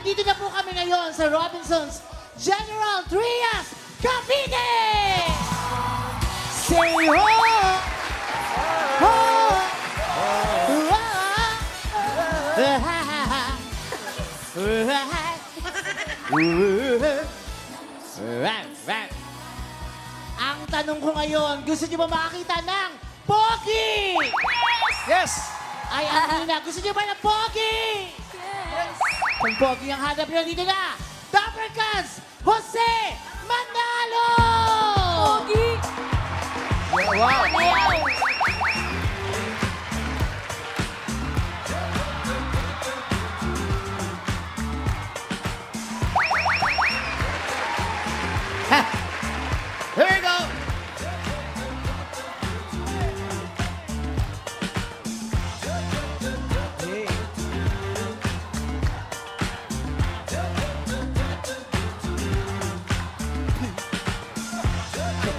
nandito na po kami ngayon sa Robinsons General Trias, Cavite! Say ho! Ho! Ang tanong ko ngayon, gusto niyo ba makakita ng Pogi? Yes! Ay, Anina, gusto niyo ba ng Pogi? Yes! Kung Pogi ang hanap niyo, dito na, Dapper Cats, Jose Manalo! Pogi! Wow! Ayaw! Here we go! Hey.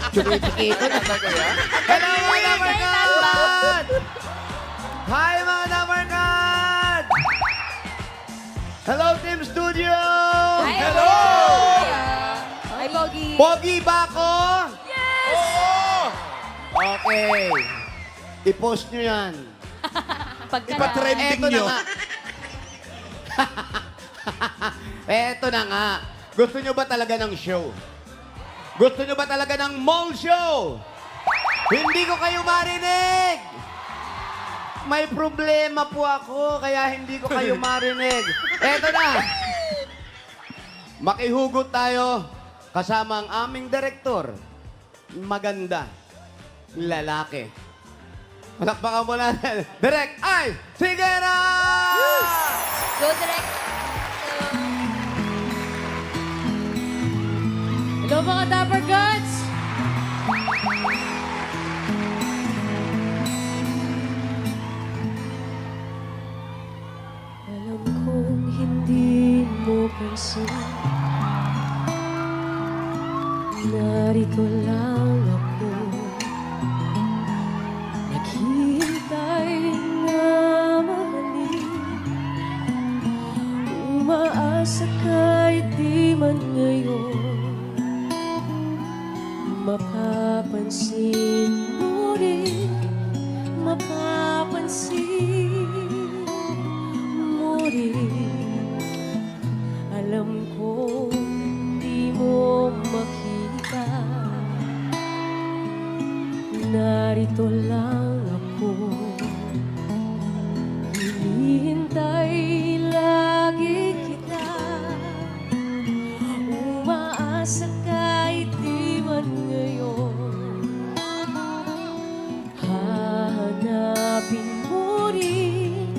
Chumipikito na ba ko yan? Hello mga Damarkad! Hi mga Damarkad! Hello Team Studio! Hi, Hello! Hi, Pogi! Pogi ba ako? Yes! Okay. I-post nyo yan. Pagka Eto na nga. Eto na nga. Gusto nyo ba talaga ng show? Gusto nyo ba talaga ng mall show? Hindi ko kayo marinig! May problema po ako, kaya hindi ko kayo marinig. Eto na! Makihugot tayo kasama ang aming direktor. Maganda. Lalaki. Palakpakan mo natin. Direk, ay! Sige na! Go direct! Hello mga Dapper Cats! Alam kong hindi mo pansin, narito lang ako, naghihintay na mahalin, umaasa kahit di man ngayon, mapapansin mo rin, mapapansin mo rin. Alam ko di mo makita, narito lang ako, hinihintay lagi kita, umaasa kahit di man ngayon, hahanapin mo rin,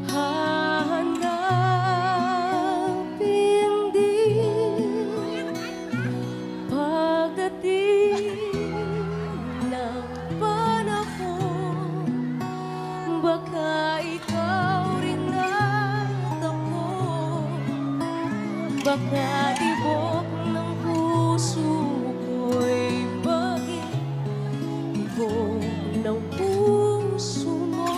hahanapin din, pagdating ng panahon, baka ikaw rin at ako, baka tibok ng puso ko'y maging tibok ng puso mo.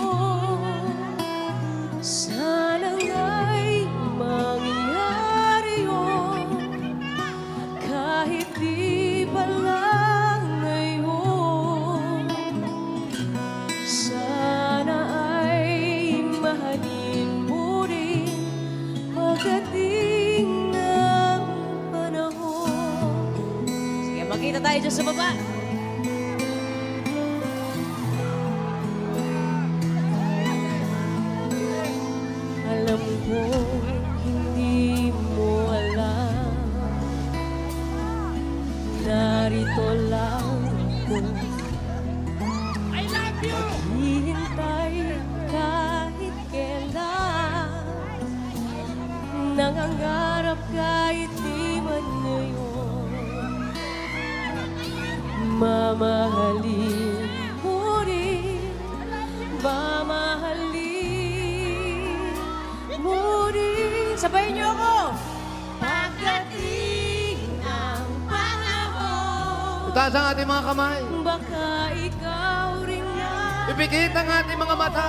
Sana nga'y mangyari yun, kahit di pa lang ngayon. Sana ay mahalin mo rin pagdating ng panahon. Sige, makita tayo dyan sa baba. Alam ko hindi mo alam, narito lang ako, naghihintay kahit kailan, nangangarap kahit di man ngayon, mamahalin mo rin, mamahalin mo rin. Sabayin niyo ako! Pagdating ng panahon, Itaas ang ating mga kamay. baka ikaw rin na Ipikit ang ating mga mata.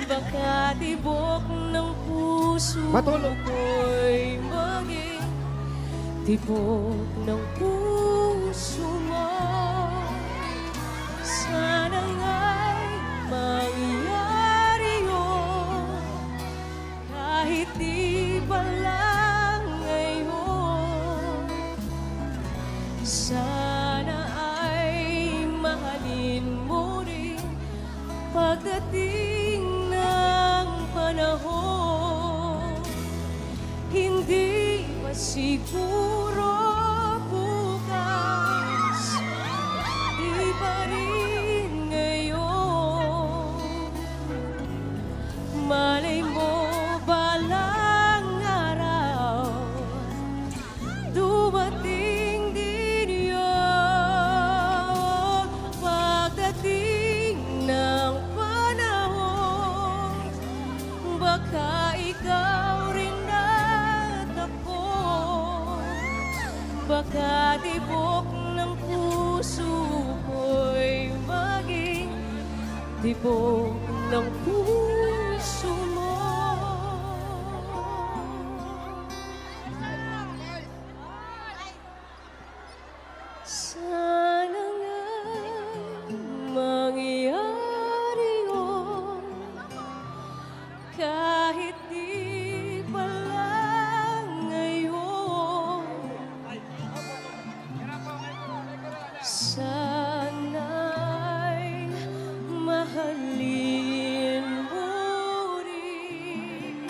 baka tibok ng puso puso Matulog. ko'y maging tibok ng puso mo. Sana nga'y mangyari yun, kahit di pa lang ngayon. Sana ay mahalin mo rin pagdating ng panahon. Hindi pa siguro bukas, di pa rin ngayon. Malay mo balang araw, dumating din yun. Pagdating ng panahon, baka ikaw rin at ako, baka tibok ng puso ko'y maging tibok ng puso mo. Sana nga'y mangyari yun, kahit di pa lang ngayon. Sana'y mahalin mo rin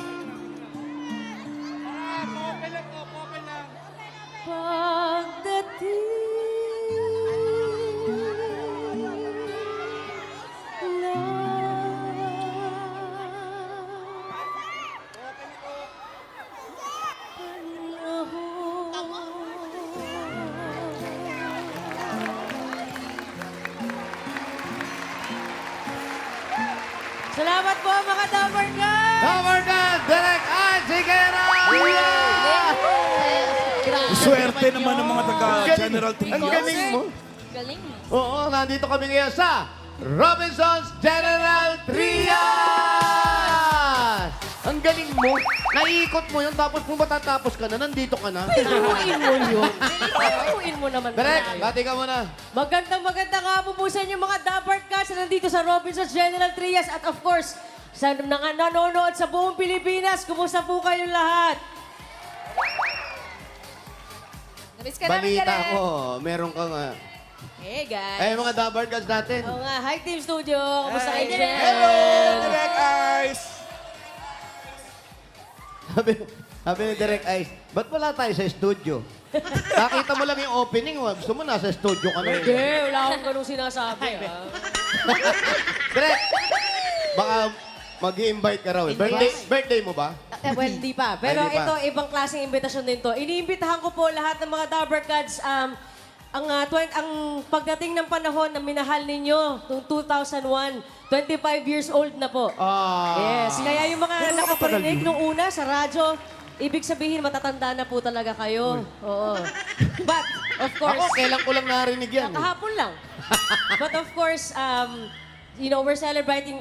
pagdating Salamat po mga Dapper Guys! Cover na, Direk Ansigera! Swerte naman ng mga taga-General Ang Trias. galing mo. Galing. Oo, nandito kami ngayon sa Robinson's General Trias! Ang galing mo. Naiikot mo yun, tapos kung matatapos ka na, nandito ka na. Inuin mo yun. Inuin mo naman. Direk, tayo. bati ka muna. Magandang nga po sa inyo mga Dapper Cats na nandito sa Robinson's General Trias at of course, sa mga nanonood sa buong Pilipinas, kumusta po kayong lahat? Namiss ka namin, Balita Karen. ko, meron kang... Hey guys. eh, mga Dabar Gods natin. Oo nga, hi Team Studio. Kumusta kayo dyan? Hello, Direct Eyes! Sabi ni Direk Ice, ba't wala tayo sa studio? Nakita mo lang yung opening, gusto mo nasa studio ka na. Hindi, wala akong ganung sinasabi. Direk, baka mag-i-invite ka raw. Birthday mo ba? Well, di pa. Pero Ay, di pa. ito, ibang klaseng imbitasyon din to. Iniimbitahan ko po lahat ng mga Dabber Cats, ang pagdating ng panahon na minahal ninyo, noong 2001, 25 years old na po. Yes, kaya yung mga nakaparinig nung una sa radyo, ibig sabihin matatanda na po talaga kayo. Oo. But, of course, Ako, kailan ko lang narinig yan. kahapon lang. But of course, you know, we're celebrating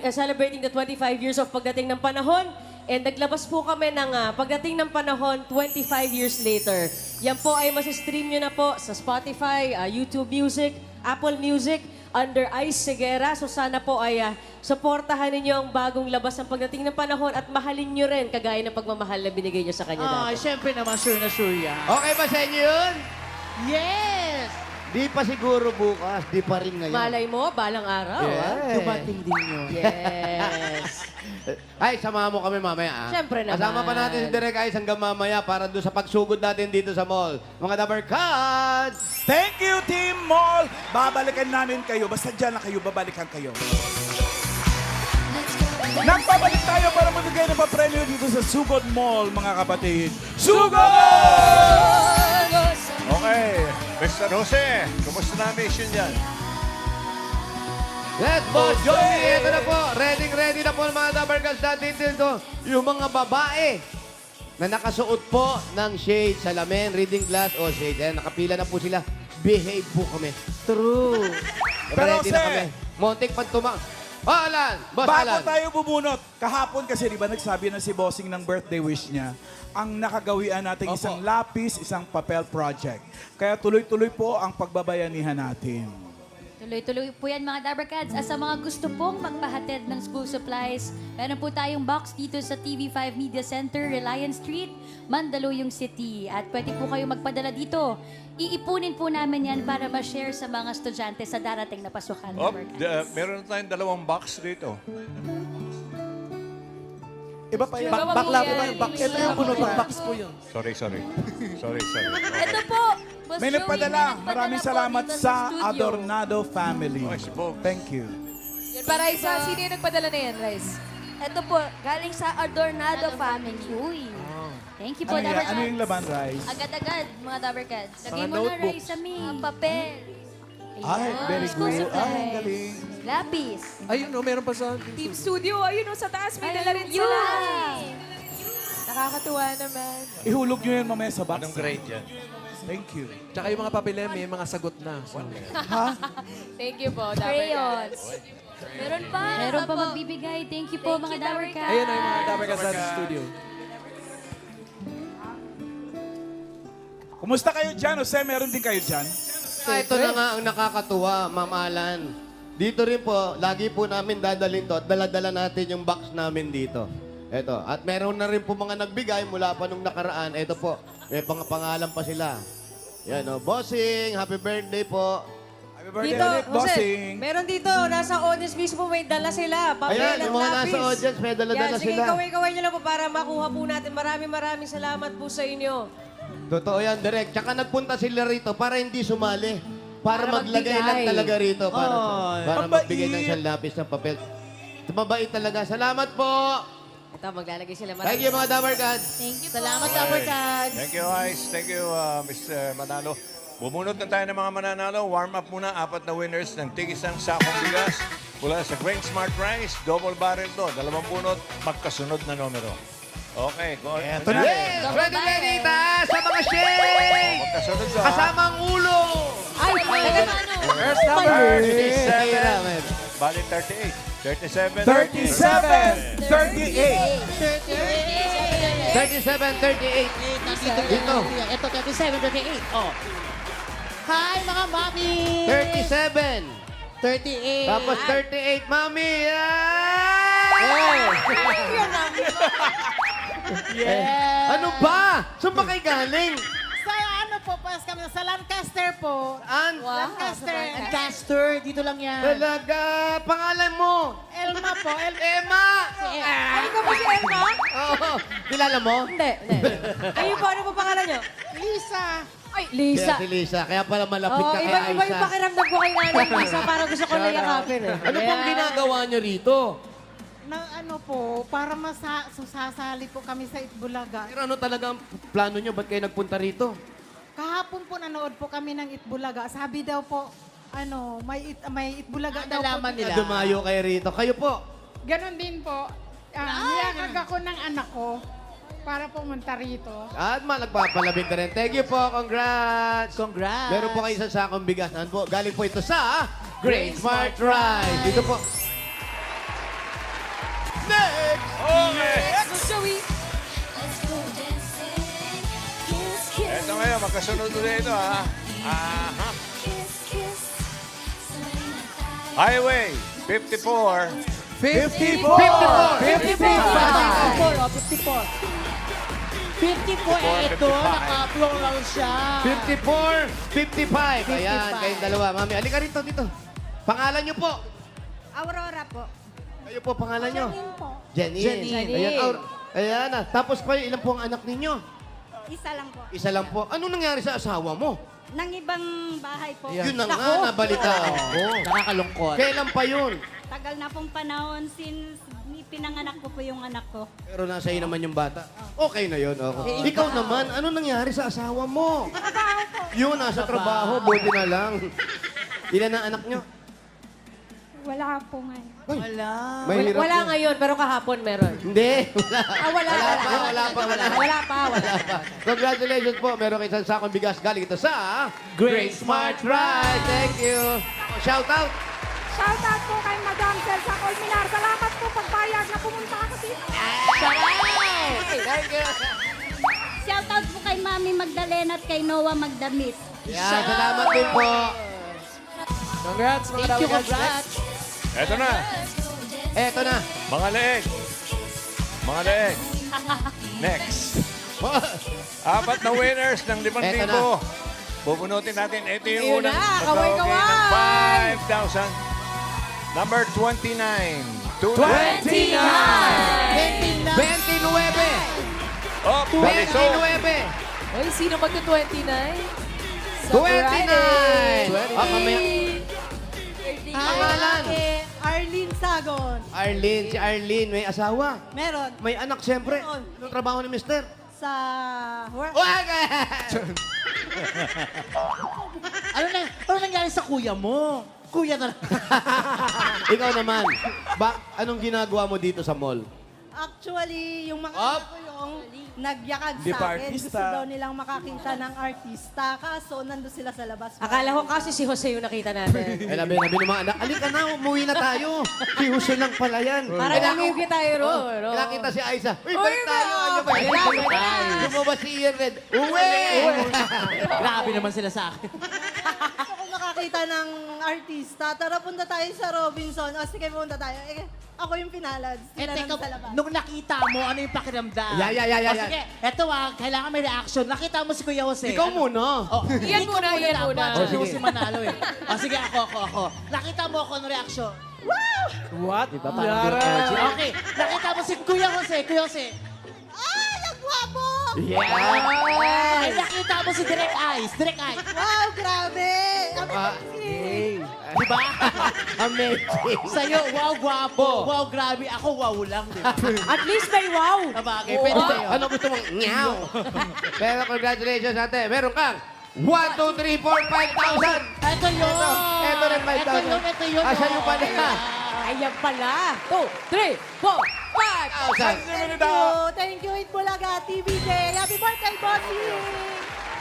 the 25 years of pagdating ng panahon. And naglabas po kami ng pagdating ng panahon, 25 years later. Yan po ay masistream nyo na po sa Spotify, YouTube Music, Apple Music, under Ice Segera. So sana po ay supportahan ninyo ang bagong labas ng pagdating ng panahon at mahalin nyo rin kagaya ng pagmamahal na binigay nyo sa kanya dati. Siyempre naman, sure na sure yan. Okay ba sa inyo yun? Yes! Di pa siguro bukas, di pa rin ngayon. Malay mo, balang araw. Yeah. Dumating din yun. Yes. Ay, samahan mo kami mamaya. Siyempre naman. Kasama pa natin si Direk Ice hanggang mamaya para doon sa pagsugod natin dito sa mall. Mga Dabar Cats! Thank you, Team Mall! Babalikan namin kayo. Basta dyan lang kayo, babalikan kayo. Nagbabalik tayo para magbigay ng papremyo dito sa Sugod Mall, mga kapatid. Sugod! Okay, Mr. Jose, kumusta na ang mission yan? Yes, Boss Joey, ito na po. Ready na po ang mga Dabar Cats natin dito. Yung mga babae na nakasuot po ng shade, salamin, reading glass o shade. Ayan, nakapila na po sila. Behave po kami. True. Pero, Ready na Jose. kami. Montik pag Alan! Boss Bago Alan! tayo bumunot, kahapon kasi di ba nagsabi na si Bossing ng birthday wish niya, ang nakagawian natin isang lapis, isang papel project. Kaya tuloy-tuloy po ang pagbabayanihan natin. Tuloy-tuloy po yan mga Dabarkads. At sa mga gusto pong magpahatid ng school supplies, meron po tayong box dito sa TV5 Media Center, Reliance Street, Mandaluyong City. At pwede po kayo magpadala dito. Iipunin po namin yan para ma-share sa mga estudyante sa darating na pasukan. Dabarkads. Meron na tayong dalawang box dito. Iba pa yan. Bakla po ba yung box? Ito yung bunot box. Sorry. Ito po, Boss May Joey, nagpadala. may Maraming nagpadala po salamat dito sa studio. Adornado family. Nice box. Thank you. Para isa, sino yung nagpadala na yan, Rice? Ito po, galing sa Adornado family. Uy. Thank you po, Ano, yan? Dabarkads. Ano yung laman, Rice? Agad-agad, mga Dabarkads. Lagay mo na, notebooks. Rice, sa papel. Ay, very School good. supplies. Ay, ang galing. Lapis. Ayun, no, meron pa sa Team Studio. Ayun, no, sa taas, may dala rin sila. Nakakatuwa naman. Ihulog nyo yan mamaya sa box. Anong grade yan? Thank you. Tsaka yung mga papel may mga sagot na. So, Thank you po, Crayons. Meron pa. Meron pa Opo. magbibigay. Thank you po, mga Dabarkads. ayun na yung mga Dabarkads sa studio. Kumusta kayo dyan? Jose, meron din kayo dyan? Ito na nga ang nakakatuwa, Ma'am Alan. Dito rin po, lagi po namin dadalhin to at dala-dala natin yung box namin dito. Ito. At meron na rin po mga nagbigay mula pa nung nakaraan. Ito po, may pangalan pa sila. Yan o, Bossing, happy birthday po. Happy birthday Dito, ulit, Jose, Bossing. meron dito, nasa audience mismo, may dala sila. Papel Ayan, at yung mga lapis. nasa audience, may dala-dala Yan, sige, sila. kaway-kaway niyo lang po para makuha po natin. Maraming salamat po sa inyo. Totoo yan, direct. Tsaka nagpunta sila rito para hindi sumali. Para Para maglagay magbigay. lang talaga rito. Para, para Mabait. magbigay ng isang lapis ng papel. Mabait talaga. Salamat po. Ito, maglalagay sila. Thank you mga Dabarkads. Thank you po. Salamat, Dabarkads. Thank you, guys. Thank you, Mr. Manalo. Bumunot na tayo ng mga mananalo. Warm up muna. 4 na winners ng tig-isang sakong bigas mula sa Grain Smart Rice. Double barrel to. 2 bunot. Magkasunod na numero. Okay. Eto na. Yes! Ready, taas sa mga shake! Magkasunod to. Kasamang ulo! Ay, First number. 37. Bali 38. 37. 37, 38. 37-38. Nandito Dito. Ito, 37, 38. Oh. Hi, mga mami! 37. 38. Tapos 38, mami! Yeah! Yeah. Ano ba? Saan ba kayo galing? Sa ano po, pas kami sa Lancaster po. An? Lancaster. Lancaster, dito lang yan. Talaga, pangalan mo? Elma po, Emma! Ay, ikaw po si Elma? Oo. Kilala mo? Hindi. Kayo po, ano po pangalan nyo? Lisa. Ay, Lisa. Kaya si Lisa. Kaya pala malapit Oo, ka kay iba yung Aisa. pakiramdam ko kay Nanay Lisa. Parang gusto ko na yakapin eh. Ano pong ginagawa nyo rito? Na ano po, para sasali po kami sa Itbulaga. Pero ano talaga ang plano nyo? Ba't kayo nagpunta rito? Kahapon po nanood po kami ng Itbulaga. Sabi daw po, ano, may Itbulaga daw po. Nalaman nila. Dumayo kayo rito. Kayo po. Ganon din po. Niyakag ako ng anak ko para pumunta rito. At nagpapalabing ka rin. Thank you po. Congrats. Congrats. Meron po kayo isang sakong bigas. Ano po? Galing po ito sa Great Smart Rice. Dito po. Next! Okay. Boss Joey. Ito ngayon, magkasunod ulit ito, ha? Aha. Highway 54. 54! 54. Ito, 55. naka-plural siya. 54, 55. Ayan, 55. kayong dalawa. Mami, halika rito, dito. Pangalan nyo po. Aurora po. Kayo po, pangalan nyo. po. Janine. Janine. Ayan, ayan na. Tapos pa, ilan po ang anak ninyo? Isa lang po. Isa lang po. Ano nangyari sa asawa mo? Nang ibang bahay po. Yun na nga, nabalitaan ko. Nakakalungkot. Kailan pa yun? Tagal na pong panahon since pinanganak ko po yung anak ko. Pero nasa iyo naman yung bata. Okay na yun. Okay. Ikaw naman, ano nangyari sa asawa mo? Yun, nasa trabaho. Buti na lang. Ilan ang anak nyo? Wala po nga. Wala. Mahirap Wala yun. ngayon, pero kahapon meron. Hindi. Wala. Wala pa. Congratulations po. Meron kayo isang sakong bigas. Galing ito sa Great Smart Rice. Thank you. Shout out. Shoutout po kay Madam Celsa Colminar. Salamat po pagpayag na pumunta ako dito. Thank you. Shoutout po kay Mami Magdalena at kay Noah Magdamit. Yan, salamat din po. Congrats, mga Dabber Cats. Congrats. Eto na, Eto na. mga leeg. Mga leeg. Next. Apat na winners ng 5,000. Eto na. Bubunutin natin. Ito yung Ayun unang na, magkakawin kaway-kaway. ng 5,000. Number 29. 29. Oh, Balisong. 29. Uy, sino magka-29? 29. Ah, mamaya. Pangalan. Arlene Sagon. Arlene. Si Arlene, may asawa. Meron. May anak, siyempre. Anong trabaho ni mister? Sa... Wag! Ano nangyari sa kuya mo? Kuya na lang. Ikaw naman. Anong ginagawa mo dito sa mall? Actually, yung mga Up. anak ko yung nagyakag Di sa ba akin. artista? Gusto daw nilang makakita ng artista. Kaso, nandun sila sa labas. Akala ko kasi si Jose yung nakita natin. Eh, labi ng mga anak. Alika na, umuwi na tayo. Si Jose lang pala yan. Para namigit tayo ro. Nakita si Aiza. Uy, balik tayo. Ano ba yan? Lumabas si Ian Red. Uwi! Grabe naman sila sa akin. Gusto ko makakita ng artista. Tara, punta tayo sa Robinson. O, sige, punta tayo. Ako yung pinalad. Sila nandun sa labas. Nung nakita mo, ano yung pakiramdam? Yeah. O sige, eto kailangan may reaction. Nakita mo si Kuya Jose. Ikaw muna. Oh, Iyan ikaw muna, iyan dapat. muna. Si Oh, Jose sige. manalo eh. O sige, ako. Nakita mo ako ng reaction. What? Diba, parang Dirk Energy. Okay, nakita mo si Kuya Jose. Ay, ang gwapo! Yeah! Ay, nakita mo si Direct Eyes. Wow, grabe! Ang sexy! Diba? Amazing. Sa'yo, wow, gwapo. Wow, grabe. Ako, wow lang. Diba? At least may wow. Sabagay, pwede sa'yo. Ano gusto mong nyaw? Pero congratulations, ate. Meron kang 1, 2, 3, 4, 5,000. Ito yun. Ito rin 5,000. Ito yun. Ah, sa'yo pala. Ayan pala. 2, 3, 4, 5. 5,000. Thank you, Itbulaga, TVJ. Happy birthday, Bossy!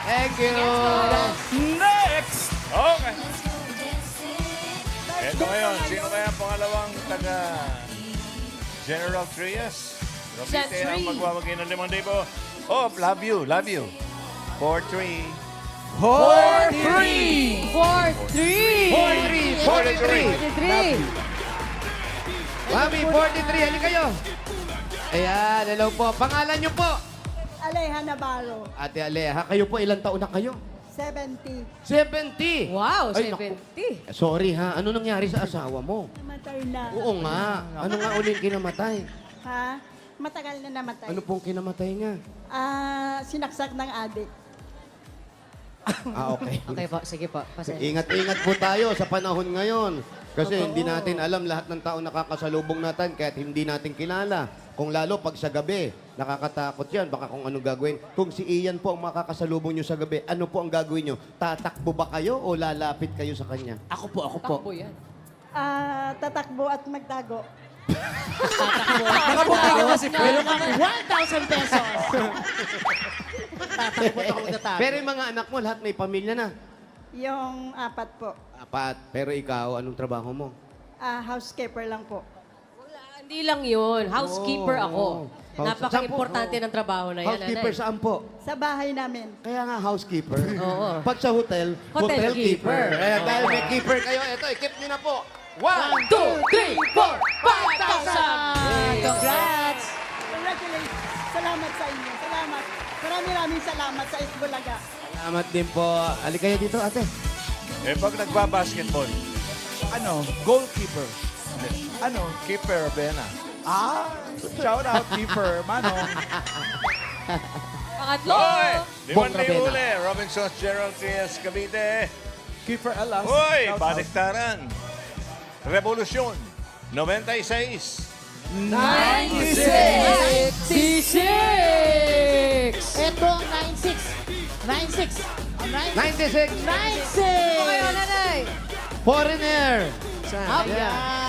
Thank you. Next! Okay. Ito ngayon, sino kaya ang pangalawang taga General Trias? Robite ang magwawagi ng 5,000. Oh, love you. 4-3. 4-3! 4, 3. 43. Mami, 43. Halika kayo. Ayan, hello po. Pangalan niyo po? Aleja Navarro, Ate Aleha, kayo po ilang taon na kayo? 70. 70. Wow, Ay, naku. 70. Sorry ha, ano nangyari sa asawa mo? Namatay na. Oo nga. Ano nga uling kinamatay? Ha? Matagal na namatay. Ano pong kinamatay niya? Sinaksak ng adik. Ah, okay. Okay po, sige po. Pasensya. Ingat-ingat po tayo sa panahon ngayon. Kasi hindi natin alam lahat ng tao nakakasalubong natin kahit hindi natin kilala. Kung lalo pag sa gabi, nakakatakot yan. Baka kung ano gagawin. Kung si Ian po ang makakasalubong nyo sa gabi, ano po ang gagawin nyo? Tatakbo ba kayo o lalapit kayo sa kanya? Ako po. Takbo yan. Tatakbo at magtago. Nakapunta ako kasi, Meron kang 1,000 pesos. Tatakbo ako magtatago. Pero yung mga anak mo, lahat may pamilya na. Yung apat po. Apat. Pero ikaw, anong trabaho mo? Housekeeper lang po. Hindi lang yun. Housekeeper ako. Napaka-importante ng trabaho na yan. Housekeeper nanay. saan po? Sa bahay namin. Kaya nga housekeeper. Oo. Pag sa hotel, Hotel hotel keeper. keeper. Eh, dahil may keeper kayo, ito, i-keep nyo na po. 1, 2, 3, 4, 5,000! Congrats! Congratulations. Salamat sa inyo. Salamat. Maraming salamat sa Itbulaga. Salamat din po. Ali kayo dito, ate. Eh, pag nagbabasketball, Goalkeeper. keeper, Bena. Shout out, keeper. Manong. Pangatlo! Hoy! Bong 5,000 Rabena. uli. Robinson, Gerald Trias, Cavite. Keeper Alas. Hoy! Shout out. Baliktaran. Revolusyon. 96. 96! Ito, 96. 96. 96! Kayo, nanay! Foreigner.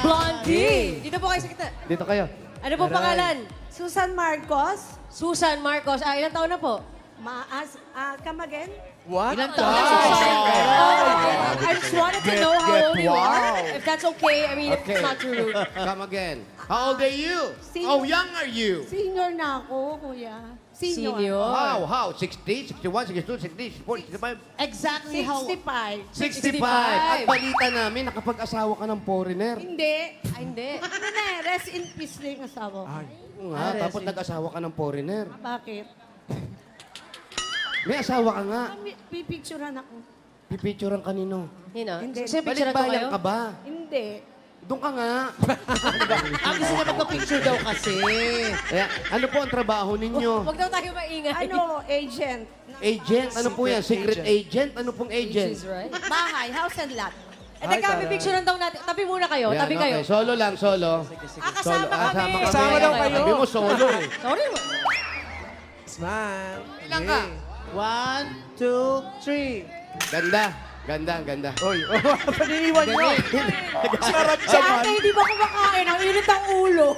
Blondie! Dito po kayo sa kita. Dito kayo. Ano po pangalan? Susan Marcos. Susan Marcos. Ilang taon na po? Come again? What? Ilang taon na siya? I just wanted to know how old you are. If that's okay, I mean, if Okay. it's not too rude. Come again. How old are you? Senior. How young are you? Senior na ako, kuya. Senior. How? 60, 61, 62, 60, 64, 65? Exactly how... 65. 65. At balita namin, nakapag-asawa ka ng foreigner. Hindi. Ay, hindi. Ano na, rest in peace na yung asawa ko. Oo nga, tapos nag-asawa ka ng foreigner. Bakit? May asawa ka nga. Pipicturean ako. Pipicturean kanino? You know, Hindi. kasi picture ko kayo. Balikbayan ka ba? Hindi. Doon ka nga. Gusto niya magpa-picture daw kasi. Kaya, ano po ang trabaho ninyo? Huwag daw tayo maingay. Agent. Agent? Ano po yan? Secret agent? Ano pong agent? She's right. Bahay, house and lot. Eh, teka, pipicturean daw natin. Tabi muna kayo, Yan, tabi kayo. okay. Solo lang, solo. Kasama kami. Kasama daw kayo. Sabi mo solo eh. Sorry. Smile. Ilan ka? 1, 2, 3. Ganda. Ganda, ganda. Oy, paniniwan nyo. Sarap Si ate, hindi ba kumakain? Ang init ang ulo.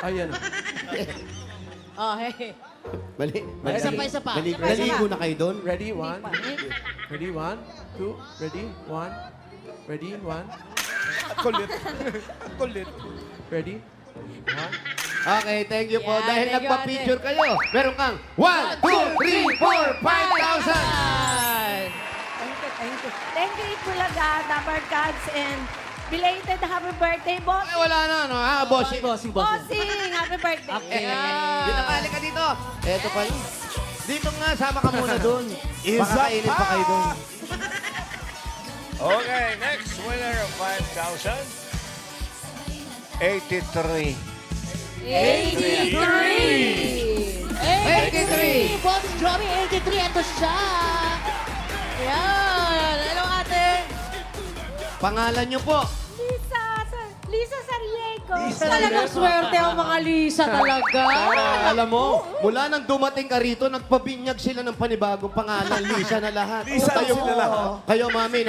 Ayan. Oh, hey. Mali. Isa pa. Naligo na kayo doon? Ready, one. Ready, one. Two. Ready, one. Ready, one. Kulit. Kulit. Ready, one. Okay, thank you po. Yan, Dahil thank you, nagpa-picture kayo, meron kang 1, 2, 3, 4, 5,000! Thank you. Thank you, Itbulaga, Dabar Cats, and belated happy birthday, boss. Ay, wala na, no? Ha, bossing. Bossing, happy birthday. Binakali ka dito. Eto pa yun. Dito nga, sama ka muna doon. Baka kainin pa kayo doon. Okay, next winner of 5,000. 83. 83! Boss Joey, 83. Ito siya. Yan. Ano ate? Pangalan nyo po. Lisa Sariego. Talagang swerte ang mga Lisa talaga. Alam mo, mula nang dumating ka rito, nagpabinyag sila ng panibagong pangalan. Lisa na lahat. Lisa Kayo sila po, lahat. Kayo, mami,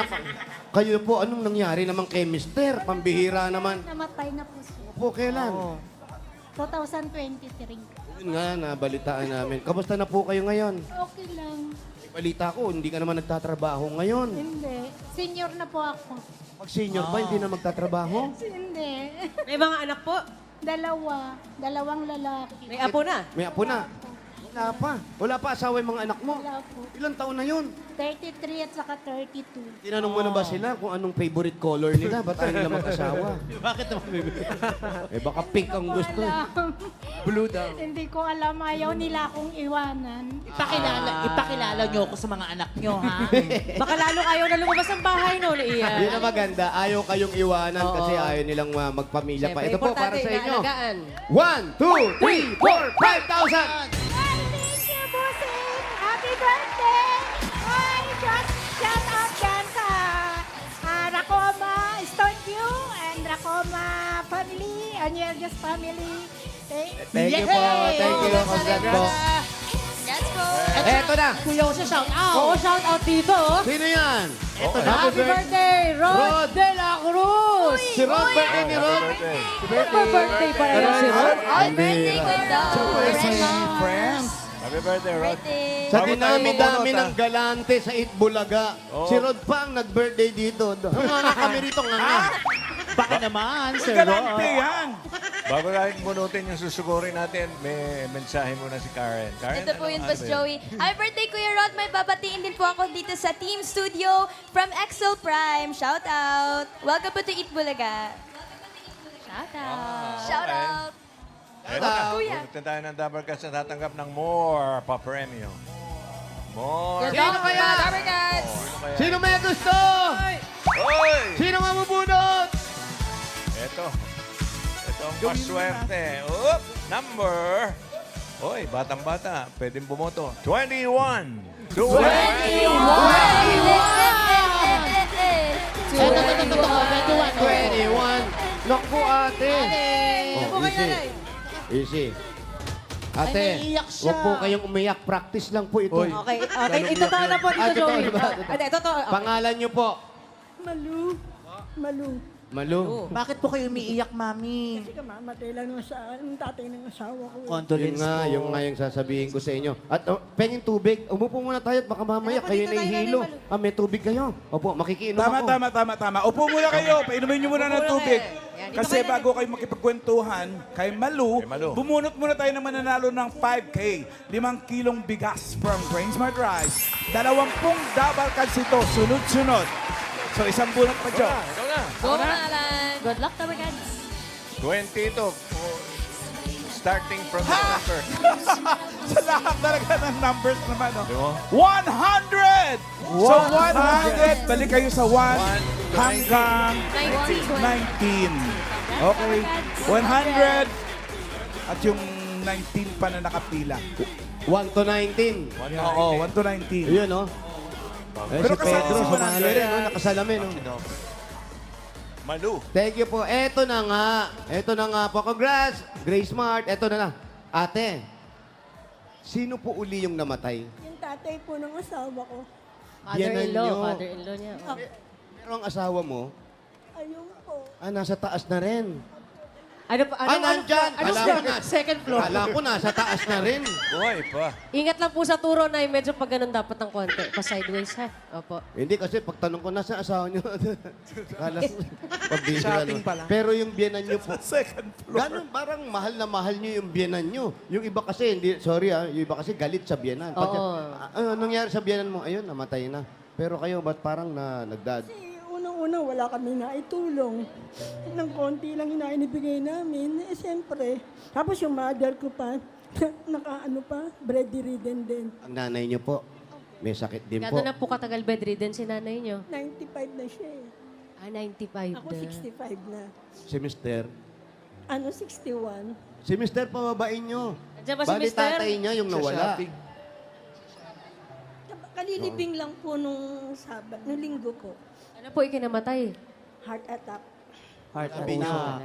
kayo po, anong nangyari naman kay Mister? Pambihira naman. Namatay na po siya. Po, kailan? 2023. Yun nga, nabalitaan namin. Kamusta na po kayo ngayon? Okay lang. Balita ko, hindi ka naman nagtatrabaho ngayon. Hindi. Senior na po ako. Pag senior pa, hindi na magtatrabaho. Hindi. May mga anak po. Dalawang lalaki. May apo na. May apo na. Wala pa. Wala pa asawa yung mga anak mo. Wala po. Ilang taon na yun? 33 at saka 32. Tinanong mo na ba sila kung anong favorite color nila? Ba't ayaw nila mag-asawa? Bakit naman, baby? Eh baka pink ang gusto. Blue daw. Hindi ko alam. Ayaw nila akong iwanan. Ipakilala niyo ako sa mga anak niyo, ha? Baka lalo ayaw na lumabas ng bahay noon, Ian. Yun ang maganda. Ayaw kayong iwanan kasi ayaw nilang magpamilya pa. Ito po para sa inyo. 1, 2, 3, 4, 5,000! Ay, thank you, bossing! Happy birthday! Ay, shout out dyan sa Racoma Studio and Racoma family, Anyerges family. Thank you po. Thank you. Congrats po. Let's go! Eto na. Kuya Jose, shout out. Oo, shout out dito. Oh. Sino yan? Ito na. Happy birthday, Rod Rod. de la Cruz. Si Rod, birthday ni Rod. Happy birthday pa rin si Rod. Happy birthday with the Friends. Happy birthday, Rod. birthday. Sa Bago tayo dinami-dami bumunot, ng galante sa Itbulaga, si Rod pa ang nag-birthday dito. Nga kami rito nga. Baka naman, Sir Galante Rod. yan. Bago natin bunutin yung susugurin natin, may mensahe muna si Karen. Karen, Ito po yun, ano Boss ba Joey. Happy birthday, Kuya Rod. May babatiin din po ako dito sa Team Studio from Excel Prime. Shout out. Welcome po to Itbulaga. Shout out. Shout out. Ito na, bunutin tayo ng Dabber Cats na tatanggap ng more pa-premyo. More. Sino kaya? Dabber Cats. Sino kaya? Sino may gusto? Hoy! Sino mabubunot? Ito. Ito ang paswerte. Oop! Number. Hoy, batang-bata. Pwedeng bumoto. 21. 21! Ito, 21. Naku, ate. Oh, easy. Easy. Ate, Ay, naiiyak siya. huwag po kayong umiyak. Practice lang po ito. Oy. Okay, okay. Ito na po dito, Ah, totoo Joey. ba? Ito. Pangalan niyo po? Malu. Malu. Bakit po kayo umiiyak, Mami? Kasi kamamatay lang ng tatay ng asawa ko. Yun Condolence nga, po. yung nga yung sasabihin ko sa inyo. At penging tubig, umupo muna tayo at baka mamaya Ano po, kayo dito tayo, nahihilo. Nanay Malu. Ah, may tubig kayo. Opo, makikiinom Tama, ako. tama. Upo muna kayo. Painumin nyo muna ng Upo muna tubig. kayo. Yan, dito Kasi kayo, bago kayo makipagkwentuhan, kay Malu, Kay Malu. bumunot muna tayo ng mananalo ng 5K. 5 kilong bigas from Grain Smart Rice. 20 double cards ito, sunod-sunod. So, isang bunot pa, Jo. Ikaw na. Go, Alan! Good luck, Dabber Cats! 20 ito. Starting from the center. Sa lahat talaga ng numbers naman, no? Di mo? 100! So, 100. Balik kayo sa 1 1 hanggang 19. Okay. 100. At yung 19 pa na nakapila. 1 to 19. Oo, 1 to 19. Yun, no? Eh, Pero si Pedro, kasama si sumali Manalo. rin, no? Nakasalamin, no? Malu. Thank you po. Eto na nga po. Congrats, Grace Smart. Eto na. Ate, sino po uli yung namatay? Yung tatay po ng asawa ko. Father-in-law. nyo. Father-in-law niya. Pero ang asawa mo, Ayun po. nasa taas na rin. Ano pa? Nandyan. Second floor. Kala ko nasa taas na rin. Buhay pa. Ingat lang po sa turo na medyo pag ganun dapat ng konti. Pa-sideways, ha? Opo. Hindi kasi pagtanong ko, nasa asawa niyo? Kala ko, pagbihira, Shopping no? pala. Pero yung biyenan niyo po, Second floor. ganun, parang mahal na mahal niyo yung biyenan niyo. Yung iba kasi, hindi, sorry yung iba kasi galit sa biyenan. Oo. Ano nangyari sa biyenan mo? Ayun, namatay na. Pero kayo, ba't parang nagdad? Kasi unang-una wala kami naitulong. Nang konti lang inainibigay namin. Eh, siyempre. Tapos yung mother ko pa, bedridden din. Ang nanay niyo po, may sakit din po. Gano'n na po katagal bedridden si nanay niyo? 95 na siya eh. 95 Ako na. 65 na. Si Mister. 61. Si Mister, pababain niyo. Andiyan ba si Bali, Mister? tatay niya yung nawala. Kalilibing lang po nung nung linggo po. Ano po ikinamatay? Heart attack.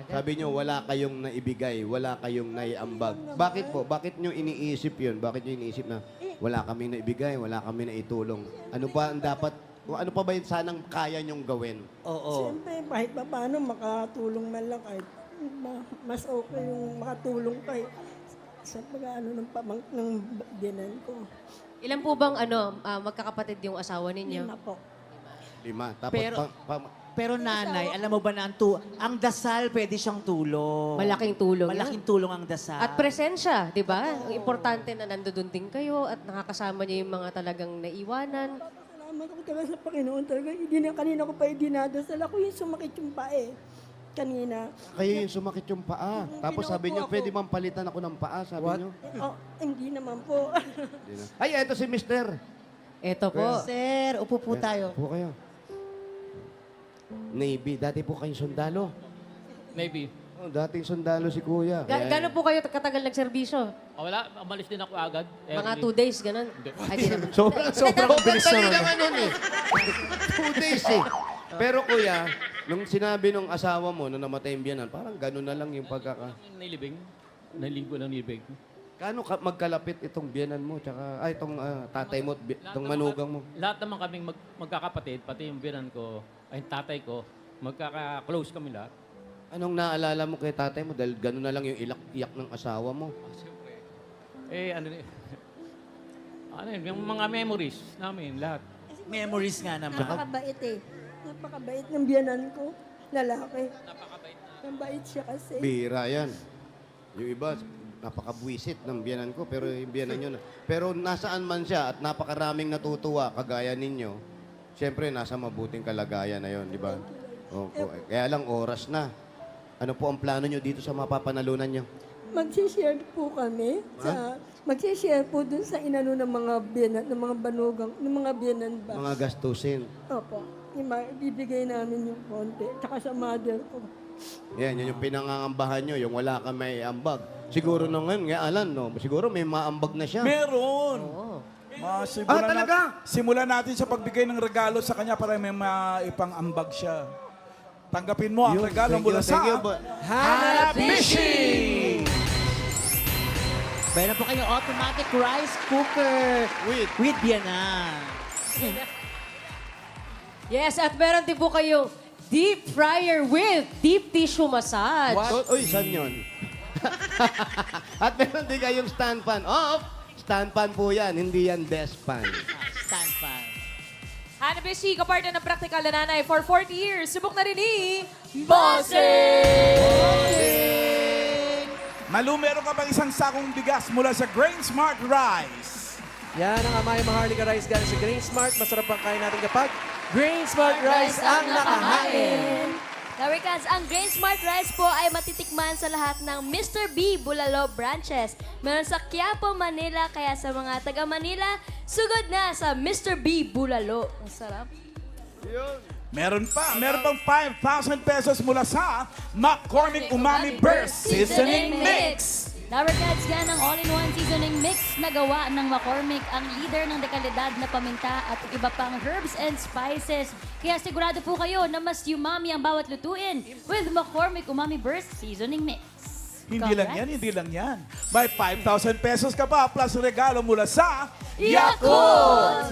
Sabi niyo, wala kayong naibigay, wala kayong naiambag. Bakit po? Bakit niyo iniisip yun? Bakit niyo iniisip na wala kami naibigay, wala kami naitulong? Ano pa ang dapat, ano pa ba yung sanang kaya niyong gawin? Oo. Siyempre, kahit pa paano makatulong man lang kahit mas okay yung makatulong kahit sa pag-ano ng biyanan ko. Ilan po bang magkakapatid yung asawa ninyo? 5 po. 5. Tapos, Pero- Pero nanay, alam mo ba na ang dasal pwede siyang tulong. Malaking tulong Malaking yun. tulong ang dasal. At presensya, di ba? Ang importante na nandoon din kayo at nakakasama niyo yung mga talagang naiwanan. Salamat ako talaga sa Panginoon talaga. Kanina ko pa dinadasal ako yung sumakit yung pae. Kanina. kayo yung sumakit yung paa. Tapos sabi niyo, Pinaupo ako. pwede bang palitan ako ng paa? Sabi niyo. Oh, hindi naman po. Hindi na. Ay, eto si Mister. Eto po. Sir, upo po tayo. Po kayo. Navy. Dati po kayong sundalo. Maybe. Oh, dating sundalo si Kuya. Gano'n po kayo katagal nagserbisyo? Wala, umalis din ako agad. Mga 2 days, gano'n? Ay, di naman. Sobrang bilis naman nun eh. 2 days eh. Pero Kuya, nung sinabi nung asawa mo na namatay yung biyanan, parang gano'n na lang yung pagkaka... Nilibing. Naligo ng nilibing. Kano magkalapit itong biyanan mo, tsaka, itong tatay mo, itong manugang mo? Lahat naman kaming magkakapatid, pati yung binan ko, ay tatay ko, magkaka-close kami lahat. Anong naalala mo kay tatay mo? Dahil gano'n na lang yung iyak ng asawa mo. Yung mga memories namin, lahat. Memories nga naman. Napakabait eh. Napakabait ng biyanan ko. Lalaki. Napakabait siya kasi. Bira yan. Yung iba, napakabwisit ng biyanan ko, pero yung biyanan nyo na. Pero nasaan man siya at napakaraming natutuwa, kagaya ninyo, siyempre, nasa mabuting kalagayan na yon, di ba? Opo. Kaya lang, oras na. Ano po ang plano nyo dito sa mapapanalunan nyo? Magsishare po kami magsishare po dun sa inano ng mga biyanan, ng mga banugang, ng mga biyanan ba? Mga gastusin. Opo. Ibibigay namin yung konti. Tsaka sa mother ko. Yan, yun yung pinangangambahan nyo, yung wala ka may ambag. Siguro na ngayon, Alan, no? Siguro may maambag na siya. Meron. Simulan talaga? Simulan natin sa pagbigay ng regalo sa kanya para may maipang-ambag siya. Tanggapin mo ang Yun, regalo thank mula you, thank you, sa but- Hanabishi! Meron po kayong automatic rice cooker with biyanan. Yes, at meron din po kayong deep fryer with deep tissue massage. Uy, saan yun? At meron din kayong stand fan. Stand fan po yan, hindi yan desk fan. Stand fan. Hana Beshi, kapartner ng Practical na Nanay for 40 years. Subok na rin ni Malu, meron ka bang isang sakong bigas mula sa Grain Smart Rice? Yan ang Amay Maharlika Rice galing sa Grain Smart. Masarap ang kain natin kapag Grain Smart Rice ang nakahain. Dabarkads, ang Grain Smart Rice po ay matitikman sa lahat ng Mr. B Bulalo branches. Meron sa Quiapo, Manila, kaya sa mga taga Manila, sugod na sa Mr. B Bulalo. Ang sarap. Meron pang 5,000 pesos mula sa McCormick Umami Burst Seasoning Mix. Dabarkads, yan ang all-in-one seasoning mix na gawa ng McCormick, ang leader ng dekalidad na paminta at iba pang herbs and spices. Kaya sigurado po kayo na mas umami ang bawat lutuin with McCormick Umami Burst Seasoning Mix. Hindi lang yan. May 5,000 pesos ka pa plus regalo mula sa Yakult!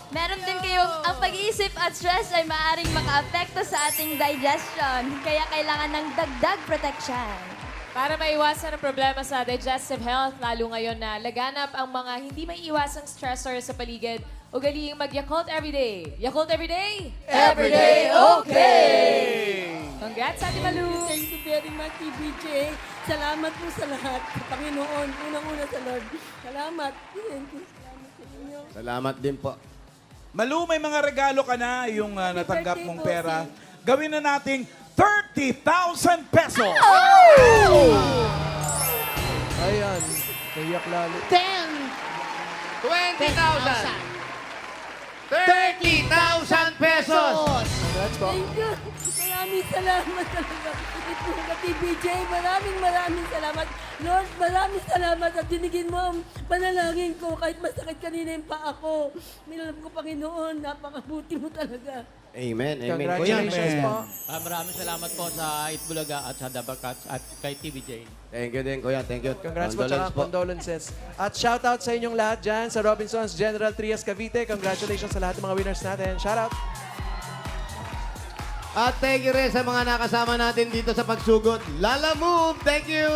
Meron din kayong ang pag-iisip at stress ay maaaring makaapekto sa ating digestion. Kaya kailangan ng dagdag protection. Para maiwasan ang problema sa digestive health, lalo ngayon na laganap ang mga hindi may iwasang stressor sa paligid, ugaliing mag-Yakult everyday. Yakult everyday? Everyday okay! Congrats, Ate Malu! Thank you very much, TBJ. Salamat po sa lahat. Sa Panginoon, unang-una sa Lord. Salamat. Thank you. Salamat sa inyo. Salamat din po. Malu, may mga regalo ka na yung natanggap birthday, mong Bossing. pera. Gawin na nating 30,000 pesos. Ayan, naiyak lalo. 20,000! 30,000 pesos! Congrats po. Thank you. Maraming salamat talaga. Ito ka, TBJ. Maraming salamat. Lord, maraming salamat at dinigin mo ang panalangin ko kahit masakit kanina yung paa ko. Minalab ko, Panginoon. Napakabuti mo talaga. Amen, amen. Kuya, Congratulations po. Maraming salamat po sa Itbulaga at sa Dabarkats at kay TVJ. thank you din, Kuya. Thank you. Congrats po, Condolence tsaka condolences. At shoutout sa inyong lahat dyan sa Robinsons General Trias Cavite. Congratulations sa lahat ng mga winners natin. Shoutout. At thank you rin sa mga nakasama natin dito sa pagsugod. Lala Move, thank you!